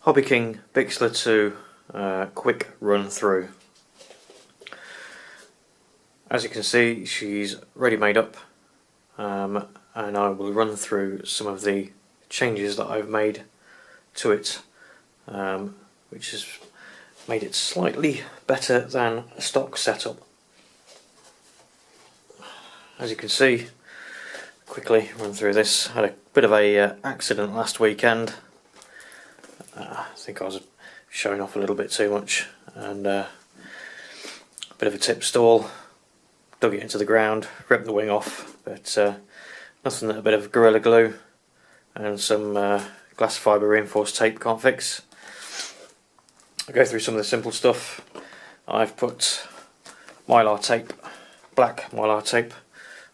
Hobby King Bixler2 quick run through. As you can see, she's ready made up, and I will run through some of the changes that I've made to it, which has made it slightly better than a stock setup. As you can see, quickly run through this. Had a bit of a accident last weekend. I think I was showing off a little bit too much, and a bit of a tip stall. Dug it into the ground, ripped the wing off, but nothing that a bit of Gorilla Glue and some glass fibre reinforced tape can't fix. I'll go through some of the simple stuff. I've put mylar tape, black mylar tape,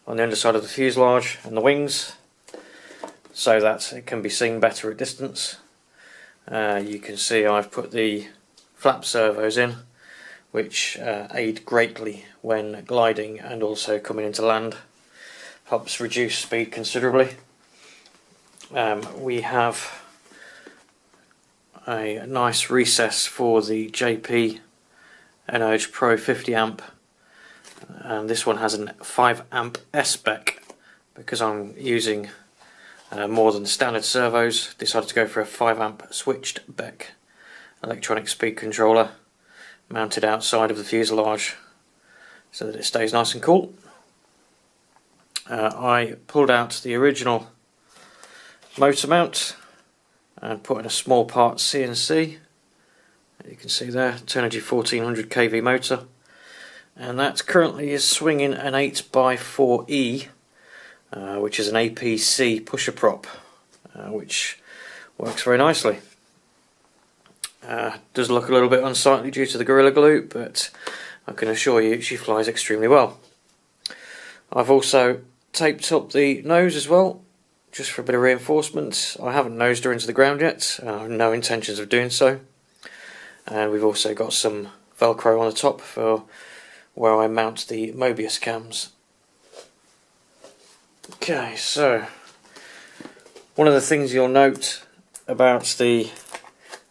on the underside of the fuselage and the wings so that it can be seen better at distance. You can see I've put the flap servos in, which aid greatly when gliding and also coming into land. Helps reduce speed considerably. We have a nice recess for the JP Energe Pro 50 amp, and this one has a 5 amp S-spec. Because I'm using more than standard servos, decided to go for a 5 amp switched Beck electronic speed controller mounted outside of the fuselage so that it stays nice and cool. I pulled out the original motor mount and put in a small part CNC. You can see there, Turnigy 1400 kV motor, and that currently is swinging an 8x4E, which is an APC pusher prop, which works very nicely. Does look a little bit unsightly due to the Gorilla Glue, but I can assure you she flies extremely well. I've also taped up the nose as well, just for a bit of reinforcement. I haven't nosed her into the ground yet, I have no intentions of doing so. And we've also got some Velcro on the top for where I mount the Mobius cams. Okay, so one of the things you'll note about the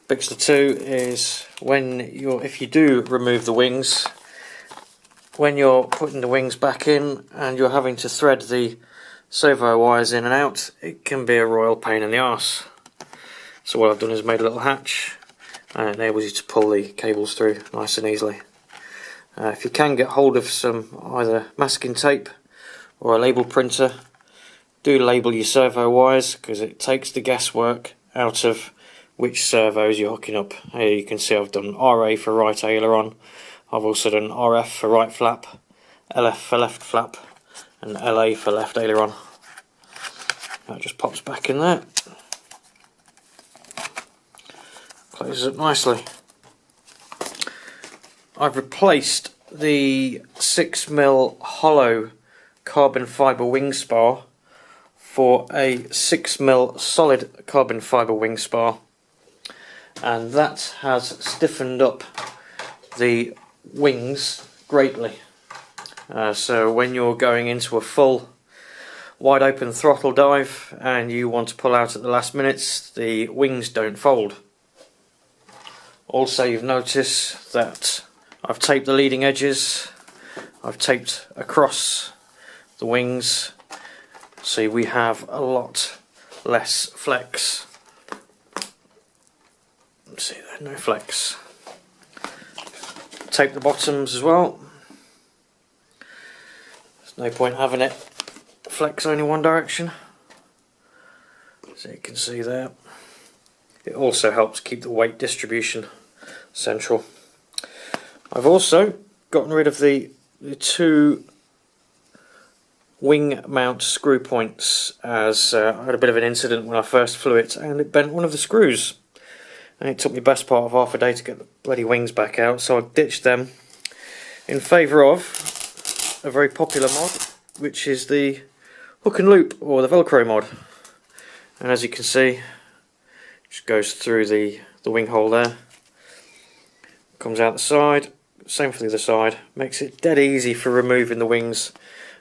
Bixler2 is if you do remove the wings, when you're putting the wings back in and you're having to thread the servo wires in and out, it can be a royal pain in the arse. So what I've done is made a little hatch, and it enables you to pull the cables through nice and easily. If you can get hold of some either masking tape or a label printer, do label your servo wires, because it takes the guesswork out of which servos you're hooking up. Here you can see I've done RA for right aileron, I've also done RF for right flap, LF for left flap, and LA for left aileron. That just pops back in there, closes up nicely. I've replaced the 6mm hollow carbon fibre wing spar for a 6mm solid carbon fibre wing spar, and that has stiffened up the wings greatly. So when you're going into a full wide open throttle dive and you want to pull out at the last minutes, the wings don't fold. Also, you've noticed that I've taped the leading edges, I've taped across the wings, so we have a lot less flex. See there, no flex. Tape the bottoms as well. There's no point having it flex only one direction, so you can see there. It also helps keep the weight distribution central. I've also gotten rid of the two wing mount screw points, as I had a bit of an incident when I first flew it and it bent one of the screws, and it took me best part of half a day to get the bloody wings back out, so I ditched them in favour of a very popular mod, which is the hook and loop, or the Velcro mod. And as you can see, it just goes through the wing hole there, comes out the side, same for the other side, makes it dead easy for removing the wings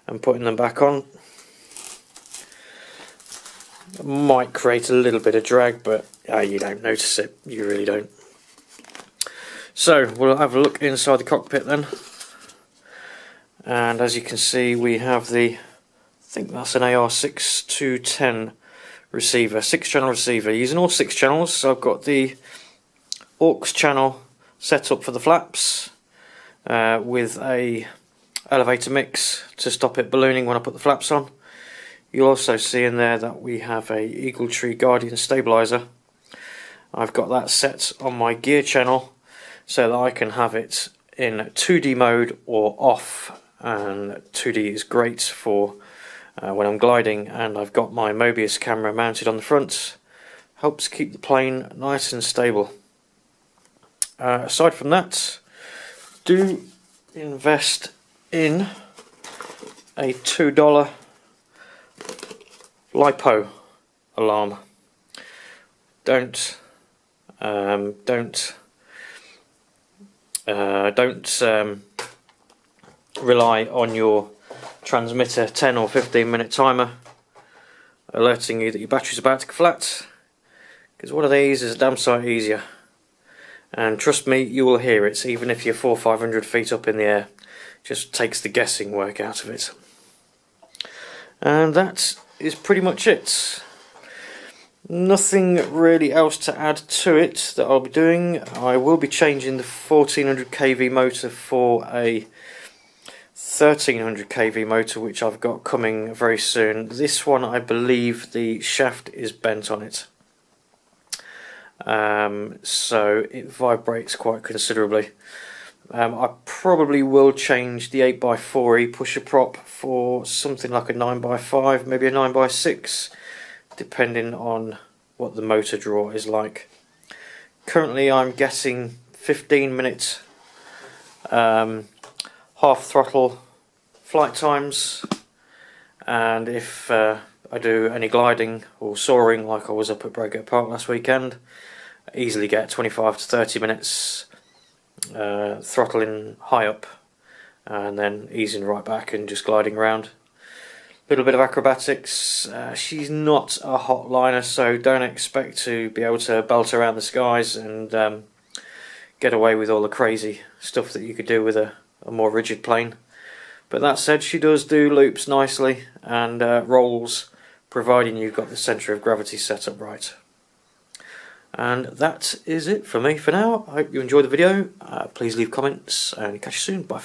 and putting them back on. It might create a little bit of drag, but you don't notice it, you really don't. So we'll have a look inside the cockpit then, and as you can see we have the, I think that's an AR6-210 receiver, 6-channel receiver, using all 6 channels. So I've got the aux channel set up for the flaps with a elevator mix to stop it ballooning when I put the flaps on. You'll also see in there that we have a Eagle Tree Guardian stabilizer. I've got that set on my gear channel so that I can have it in 2D mode or off, and 2D is great for when I'm gliding, and I've got my Mobius camera mounted on the front. Helps keep the plane nice and stable. Aside from that, do invest in a $2 LiPo alarm. Don't rely on your transmitter 10 or 15 minute timer alerting you that your battery's about to go flat, because one of these is a damn sight easier, and trust me, you will hear it even if you're 400 or 500 feet up in the air. Just takes the guessing work out of it. And that is pretty much it. Nothing really else to add to it that I'll be doing. I will be changing the 1400 kV motor for a 1300 kV motor, which I've got coming very soon. This one, I believe the shaft is bent on it, so it vibrates quite considerably. I probably will change the 8x4E pusher prop for something like a 9x5, maybe a 9x6, depending on what the motor draw is like. Currently I'm getting 15-minute half throttle flight times, and if I do any gliding or soaring like I was up at Bradgate Park last weekend, I easily get 25 to 30 minutes throttling high up and then easing right back and just gliding around. Little bit of acrobatics. She's not a hot liner, so don't expect to be able to belt around the skies and get away with all the crazy stuff that you could do with a more rigid plane. But that said, she does do loops nicely and rolls, providing you've got the centre of gravity set up right. And that is it for me for now. I hope you enjoyed the video. Please leave comments and catch you soon. Bye.